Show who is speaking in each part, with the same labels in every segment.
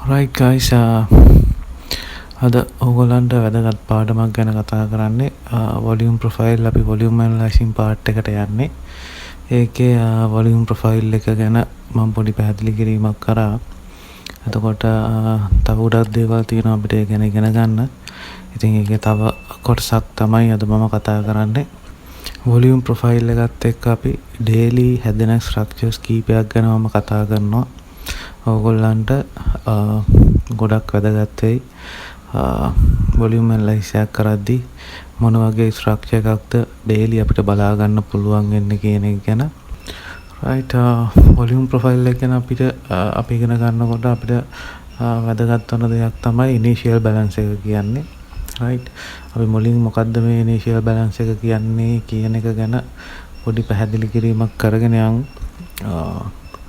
Speaker 1: right guys, අද ඕගොල්ලන්ට වැදගත් පාඩමක් ගැන කතා කරන්නේ volume profile. අපි volume analyzing part එකට යන්නේ. ඒකේ volume profile එක ගැන මම පොඩි පැහැදිලි කිරීමක් කරා. එතකොට තව උඩක් දේවල් තියෙනවා අපිට ඒ ගැන ඉගෙන ගන්න. ඉතින් ඒකේ තව කොටසක් තමයි අද මම කතා කරන්නේ. volume profile එකත් එක්ක අපි daily හැදෙන structures කීපයක් ගැන මම කතා කරනවා. ඕගොල්ලන්ට ගොඩක් වැදගත් වෙයි. volume analysis එකක් කරද්දී මොන වගේ structure එකක්ද daily අපිට බලා ගන්න පුළුවන් වෙන්නේ කියන එක ගැන. right, volume profile එක ගැන අපිට අපි ඉගෙන ගන්නකොට අපිට වැදගත් වෙන දෙයක් තමයි initial balance එක කියන්නේ. right, අපි මුලින් මොකද්ද මේ initial balance එක කියන්නේ කියන එක ගැන පොඩි පැහැදිලි කිරීමක් කරගෙන යමු.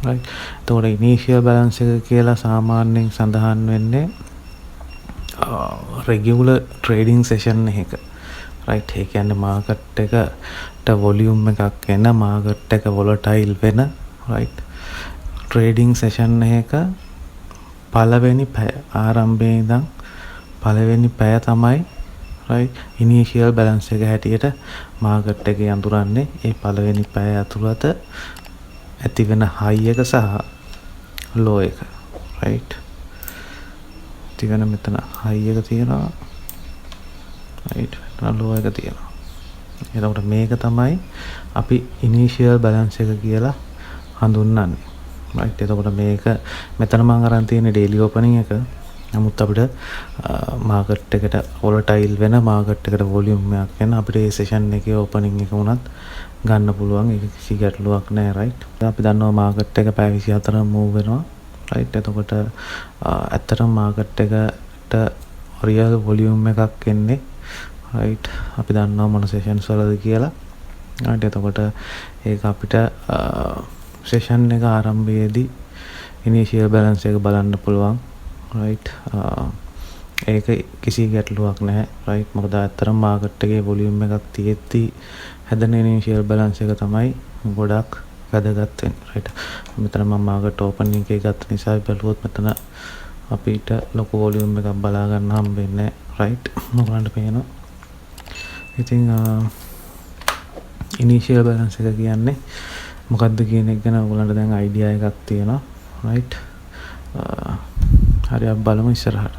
Speaker 1: right, එතකොට initial balance එක කියලා සාමාන්‍යයෙන් සඳහන් වෙන්නේ regular trading session එකක. right, ඒ කියන්නේ market එකට volume එකක් එන, market එක volatile වෙන, right, trading session එකක පළවෙනි පැය ආරම්භයේ ඉඳන් පළවෙනි පැය තමයි right initial balance එක හැටියට market එකේ අඳුරන්නේ. ඒ පළවෙනි පැය ඇතුළත ඇති වෙන high එක සහ low එක. right, තියන මෙතන high එක තියෙනවා, right, මෙතන low එක තියෙනවා. එතකොට මේක තමයි අපි initial balance එක කියලා හඳුන්වන්නේ. right, එතකොට මේක මෙතන මම අරන් තියෙන daily opening එක. නමුත් අපිට market එකට volatile වෙන, market එකට volume එකක් වෙන අපිට මේ session එකේ opening එක උනත් ගන්න පුළුවන්. ඒක කිසි ගැටලුවක් නැහැ. right, අපි දන්නවා market එක පැය 24 move වෙනවා. right, එතකොට ඇත්තටම market එකට real volume එකක් එන්නේ right අපි දන්නවා මොන sessions වලද කියලා. right, එතකොට ඒක අපිට session එක ආරම්භයේදී initial balance එක බලන්න පුළුවන්. right, ඒක කිසි ගැටලුවක් නැහැ. right, මොකද ඇත්තටම market එකේ volume එකක් තියෙද්දි හැදෙන initial balance එක තමයි ගොඩක් වැදගත් වෙන්නේ. right, මෙතන මම market opening එකේ ගත්ත නිසා බලුවොත් මෙතන අපිට ලොකු volume එකක් බලා ගන්න හම්බෙන්නේ නැහැ. right, ඔයගලන්ට පේනවා. ඉතින් initial balance එක කියන්නේ මොකක්ද කියන එක ගැන ඔයගලන්ට දැන් idea එකක් තියෙනවා. right, හරි අපි බලමු ඉස්සරහට.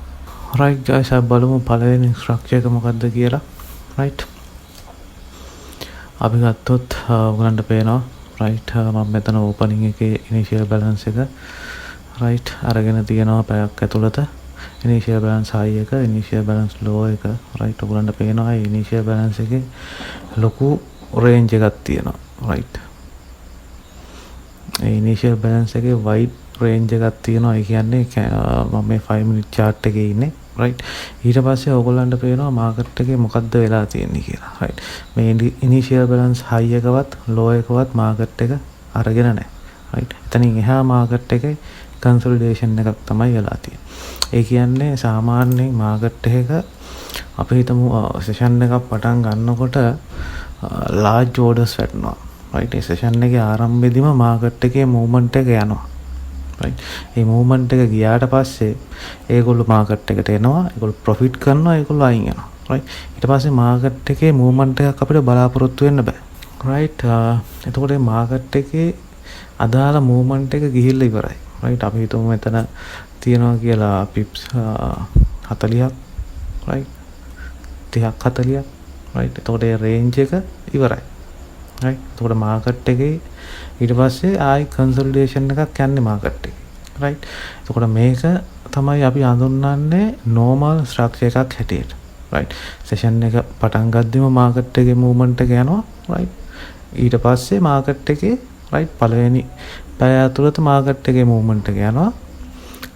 Speaker 1: right guys, අපි බලමු පළවෙනි structure එක මොකක්ද කියලා. right, අපි ගත්තොත් ඔයගලන්ට පේනවා right මම මෙතන opening එකේ initial balance එක right අරගෙන තියෙනවා පැයක් ඇතුළත. initial balance high එක, initial balance low එක. right, ඔයගලන්ට පේනවා initial balance එකේ ලොකු range එකක් තියෙනවා. right, ඒ initial balance එකේ wide range එකක් තියෙනවා. ඒ කියන්නේ මම මේ 5 minute chart එකේ ඉන්නේ. right, ඊට පස්සේ ඔයගොල්ලන්ට පේනවා market එකේ මොකද්ද වෙලා තියෙන්නේ කියලා. right, මේ initial balance high එකවත් low එකවත් market එක අරගෙන නැහැ. right, එතනින් එහා market එකේ consolidation එකක් තමයි වෙලා තියෙන්නේ. ඒ කියන්නේ සාමාන්‍යයෙන් market එකක අපි හිතමු session එකක් පටන් ගන්නකොට large orders වැටෙනවා. right, ඒ session එකේ ආරම්භයේදීම market එකේ movement එක යනවා. right, මේ movement එක ගියාට පස්සේ ඒගොල්ලෝ market එකට එනවා, ඒගොල්ලෝ profit කරනවා, ඒගොල්ලෝ අයින් යනවා. right, ඊට පස්සේ market එකේ movement එකක් අපිට බලාපොරොත්තු වෙන්න බෑ. right, එතකොට මේ market එකේ අදාළ movement එක ගිහිල්ලා ඉවරයි. right, අපි හිතමු මෙතන තියනවා කියලා pips 40ක් right 30ක් 40ක් right, එතකොට ඒ range එක ඉවරයි. right, එතකොට market එකේ ඊට පස්සේ ආයි consolidation එකක් යන්නේ market එකේ. right, එතකොට මේක තමයි අපි හඳුන්වන්නේ normal structure එකක් හැටියට. right, session එක පටන් ගද්දිම market එකේ movement එක යනවා. right, ඊට පස්සේ market එකේ right පළවෙනි පැය ඇතුළත market එකේ movement එක යනවා.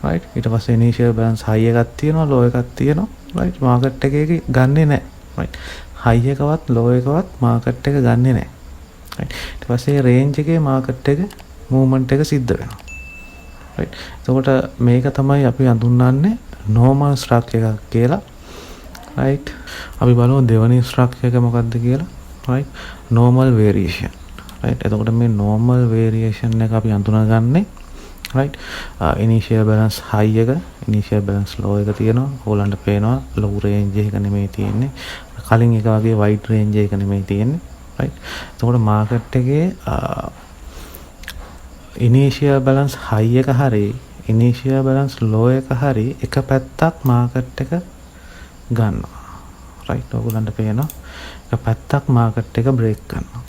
Speaker 1: right, ඊට පස්සේ initial balance high එකක් තියෙනවා, low එකක් තියෙනවා. right, market එකේ ගන්නෙ නැහැ. right, high එකවත් low එකවත් market එක ගන්නෙ නැහැ. right, ඊට පස්සේ range එකේ market එක movement එක සිද්ධ වෙනවා. right, එතකොට මේක තමයි අපි හඳුන්වන්නේ normal structure එකක් කියලා. right, අපි බලමු දෙවෙනි structure එක මොකක්ද කියලා. right, normal variation. right, එතකොට මේ normal variation එක අපි හඳුනාගන්නේ right initial balance high එක initial balance low එක තියෙනවා ඕගොල්ලන්ට පේනවා low range එක නෙමෙයි තියෙන්නේ කලින් එක වගේ wide range එක නෙමෙයි තියෙන්නේ right එතකොට market එකේ initial balance high එක හරි initial balance low එක හරි එක පැත්තක් market එක ගන්නවා right ඕගොල්ලන්ට පේනවා එක පැත්තක් market එක break කරනවා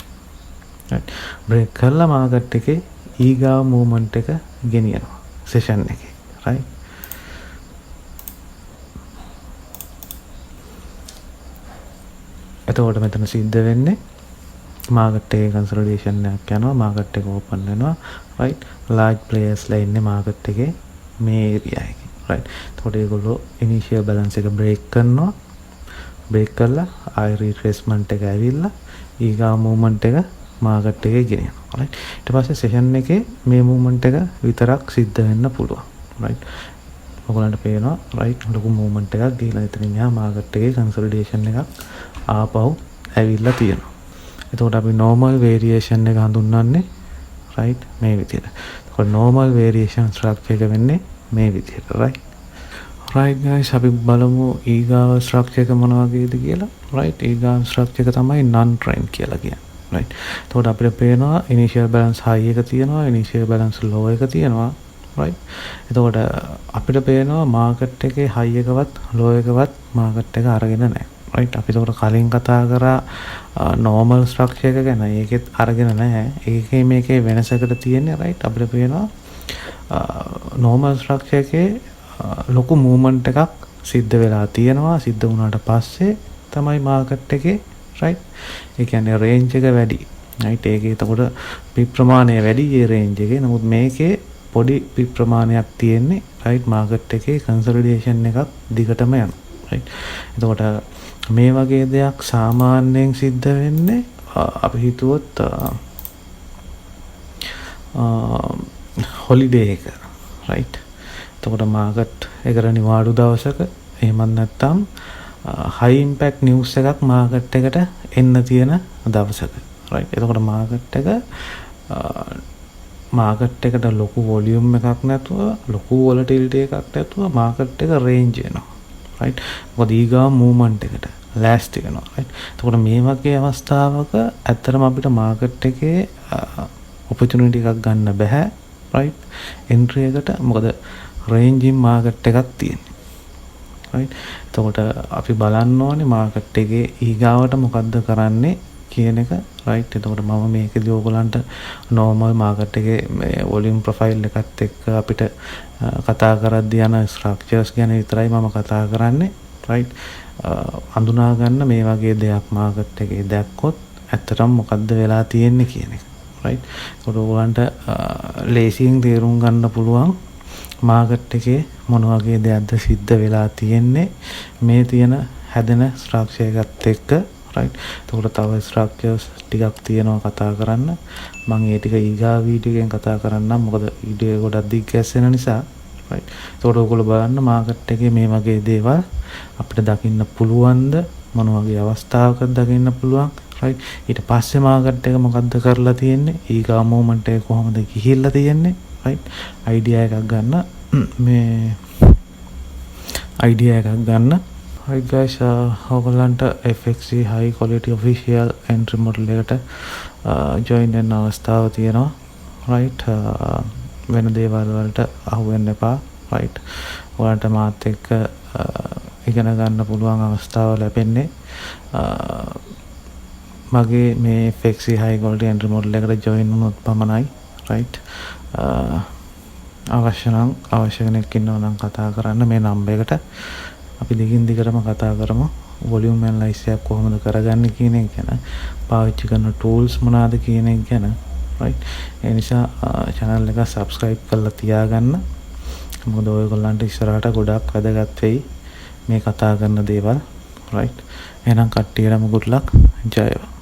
Speaker 1: right break කරලා market එකේ ඊගාව movement එක ගෙනියනවා session එකේ right එතකොට මෙතන සිද්ධ වෙන්නේ market එකේ consolidation එකක් යනවා market එක open වෙනවා right large players ලා ඉන්නේ market එකේ මේ area එකේ right එතකොට ඒගොල්ලෝ initial balance එක break කරනවා break කරලා ආය retracement එක ඇවිල්ලා ඊගාව movement එක market එකේ ගෙනියනවා right ඊට පස්සේ session එකේ මේ movement එක විතරක් සිද්ධ වෙන්න පුළුවන් right ඔයගොල්ලන්ට පේනවා right ලොකු movement එකක් ගිහලා ඉතින් යා market එකේ consolidation එකක් ආපහු ඇවිල්ලා තියෙනවා එතකොට අපි normal variation එක හඳුන්වන්නේ right මේ විදිහට එතකොට normal variation structure එක වෙන්නේ මේ විදිහට right guys අපි බලමු ඊගාව structure එක මොන වගේද කියලා right ඊගාව structure එක තමයි non trend කියලා කියන්නේ right එතකොට අපිට පේනවා initial balance high එක තියෙනවා initial balance low එක තියෙනවා right එතකොට අපිට පේනවා market එකේ high එකවත් low එකවත් market එක අරගෙන නැහැ right අපි ඒකට කලින් කතා කරා normal structure එක ගැන ඒකෙත් අරගෙන නැහැ ඒකේ මේකේ වෙනසකට තියෙන්නේ right අපිට පේනවා normal structure එකේ ලොකු movement එකක් සිද්ධ වෙලා තියෙනවා සිද්ධ වුණාට පස්සේ තමයි market එකේ right ඒ කියන්නේ range එක වැඩි right ඒකේ එතකොට පි ප්‍රමාණය වැඩි ඒ range එකේ නමුත් මේකේ පොඩි පි ප්‍රමාණයක් තියෙන්නේ right market එකේ consolidation එකක් දිගටම යනවා right එතකොට මේ වගේ දෙයක් සාමාන්‍යයෙන් සිද්ධ වෙන්නේ අපි හිතුවොත් holiday එක right එතකොට market එකට නිවාඩු දවසක එහෙමත් නැත්නම් high impact news එකක් market එකට එන්න තියෙන දවසක right එතකොට market එකට ලොකු volume එකක් නැතුව ලොකු volatility එකක් නැතුව market එක range වෙනවා right මොකද ඊගා movement එකට last වෙනවා right එතකොට මේ වගේ අවස්ථාවක ඇත්තටම අපිට market එකේ opportunity එකක් ගන්න බෑ right entry එකට මොකද range in market එකක් තියෙනවා right එතකොට අපි බලන්න ඕනේ market එකේ ඊගාවට මොකද්ද කරන්නේ කියන එක right එතකොට මම මේකදී ඕගලන්ට normal market එකේ මේ volume profile එකත් එක්ක අපිට කතා කරද්දී යන structures ගැන විතරයි මම කතා කරන්නේ right අඳුනා ගන්න මේ වගේ දෙයක් market එකේ දැක්කොත් ඇත්තටම මොකද්ද වෙලා තියෙන්නේ කියන එක right එතකොට ඕගලන්ට ලේසියෙන් තේරුම් ගන්න පුළුවන් market එකේ මොන වගේ දෙයක්ද සිද්ධ වෙලා තියෙන්නේ මේ තියෙන හැදෙන structure එකත් එක්ක right එතකොට තව structures ටිකක් තියෙනවා කතා කරන්න මම ඒ ටික ඊගා වීඩියෝ එකෙන් කතා කරන්නම් මොකද වීඩියෝ එක ගොඩක් දිග් ගැස්සෙන නිසා right එතකොට ඔයගොල්ලෝ බලන්න market එකේ මේ වගේ දේවල් අපිට දකින්න පුළුවන්ද මොන වගේ අවස්ථාවකද දකින්න පුළුවන් right ඊට පස්සේ market එක මොකද්ද කරලා තියෙන්නේ ඊගා movement එක කොහොමද ගිහිල්ලා තියෙන්නේ right idea එකක් ගන්න මේ idea එකක් ගන්න hi guys ඔයගලන්ට FXC high quality official entry model එකට join වෙන්න අවස්ථාව තියෙනවා right වෙන දේවල් වලට අහු වෙන්න එපා right ඔයාලට මාත් එක්ක ඉගෙන ගන්න පුළුවන් අවස්ථාව ලැබෙන්නේ මගේ මේ FXC high quality entry model එකට join වුණොත් පමණයි right අවශ්‍ය කෙනෙක් ඉන්නවා නම් කතා කරන්න මේ නම්බර් එකට අපි දිගින් දිගටම කතා කරමු volume analysis එක කොහොමද කරගන්නේ කියන එක ගැන පාවිච්චි කරන tools මොනවාද කියන එක ගැන right ඒ නිසා channel එක subscribe කරලා තියාගන්න මොකද ඔයගොල්ලන්ට ඉස්සරහට ගොඩක් වැදගත් වෙයි මේ කතා කරන දේවල් right එහෙනම් කට්ටියටම good luck ජය වේවා